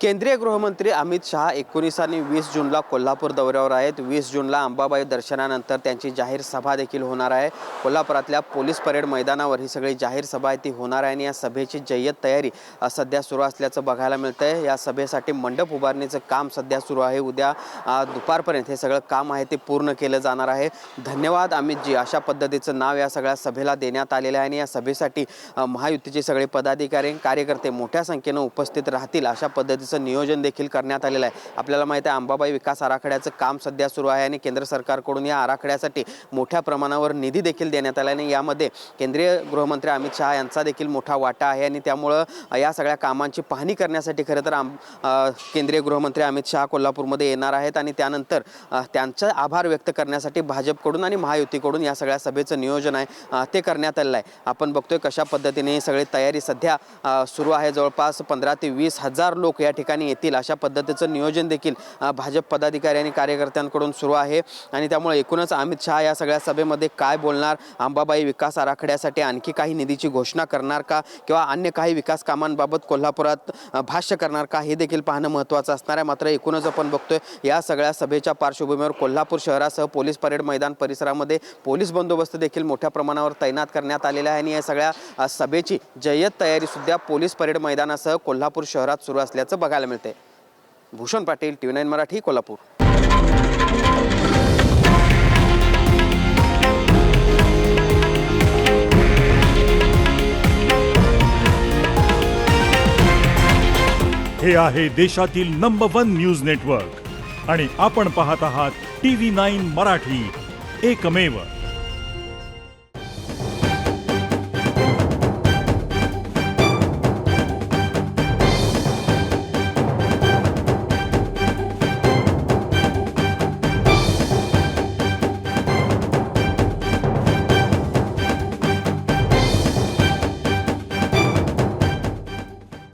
केंद्रीय गृहमंत्री अमित शहा 19 आणि 20 जूनला कोल्हापूर दौऱ्यावर आहेत। 20 जूनला अंबाबाई दर्शनानंतर त्यांची जाहीर सभा देखील होणार आहे। कोल्हापुरातल्या पोलीस परेड मैदानावर ही सगळी जाहीर सभा आहे ती होणार आहे आणि या सभेची जय्यत तयारी सध्या सुरू असल्याचं बघायला मिळतंय। या सभेसाठी मंडप उभारणीचं काम सध्या सुरू आहे। उद्या दुपारपर्यंत हे सगळं काम आहे ते पूर्ण केलं जाणार आहे। धन्यवाद अमितजी, अशा पद्धतीचं नाव या सगळ्या सभेला देण्यात आलेलं आहे आणि या सभेसाठी महायुतीचे सगळे पदाधिकारी कार्यकर्ते मोठ्या संख्येने उपस्थित राहतील अशा पद्धतीचं नियोजन देखील करण्यात आलेलं आहे। आपल्याला माहिती आहे अंबाबाई विकास आराखड्याचं काम सध्या सुरू आहे आणि केंद्र सरकारकडून या आराखड्यासाठी मोठ्या प्रमाणावर निधी देखील देण्यात आला आणि यामध्ये केंद्रीय गृहमंत्री अमित शहा यांचा देखील मोठा वाटा आहे आणि त्यामुळे या सगळ्या कामांची पाहणी करण्यासाठी खरं तर केंद्रीय गृहमंत्री अमित शहा कोल्हापूरमध्ये येणार आहेत आणि त्यानंतर त्यांचा आभार व्यक्त करण्यासाठी भाजपकडून आणि महायुतीकडून या सगळ्या सभेचं नियोजन आहे ते करण्यात आलेलं आहे। आपण बघतोय कशा पद्धतीने ही सगळी तयारी सध्या सुरू आहे। जवळपास 15 ते 20 हजार लोक या ठिकाणी येतील अशा पद्धतीचं नियोजन देखील भाजप पदाधिकारी आणि कार्यकर्त्यांकडून सुरू आहे आणि त्यामुळे एकूणच अमित शहा या सगळ्या सभेमध्ये काय बोलणार, अंबाबाई विकास आराखड्यासाठी आणखी काही निधीची घोषणा करणार का किंवा अन्य काही विकास कामांबाबत कोल्हापुरात भाष्य करणार का हे देखील पाहणं महत्त्वाचं असणार आहे। मात्र एकूणच आपण बघतोय या सगळ्या सभेच्या पार्श्वभूमीवर कोल्हापूर शहरासह पोलीस परेड मैदान परिसरामध्ये पोलीस बंदोबस्त देखील मोठ्या प्रमाणावर तैनात करण्यात आलेला आहे आणि या सगळ्या सभेची जय्यत तयारी सुद्धा पोलीस परेड मैदानासह कोल्हापूर शहरात सुरू असल्याचं बघायला मिळते। भूषण पाटील, TV9 मराठी, कोल्हापूर। हे आहे देशातील नंबर 1 न्यूज नेटवर्क आणि आपण पाहत आहात TV9 मराठी, एकमेव।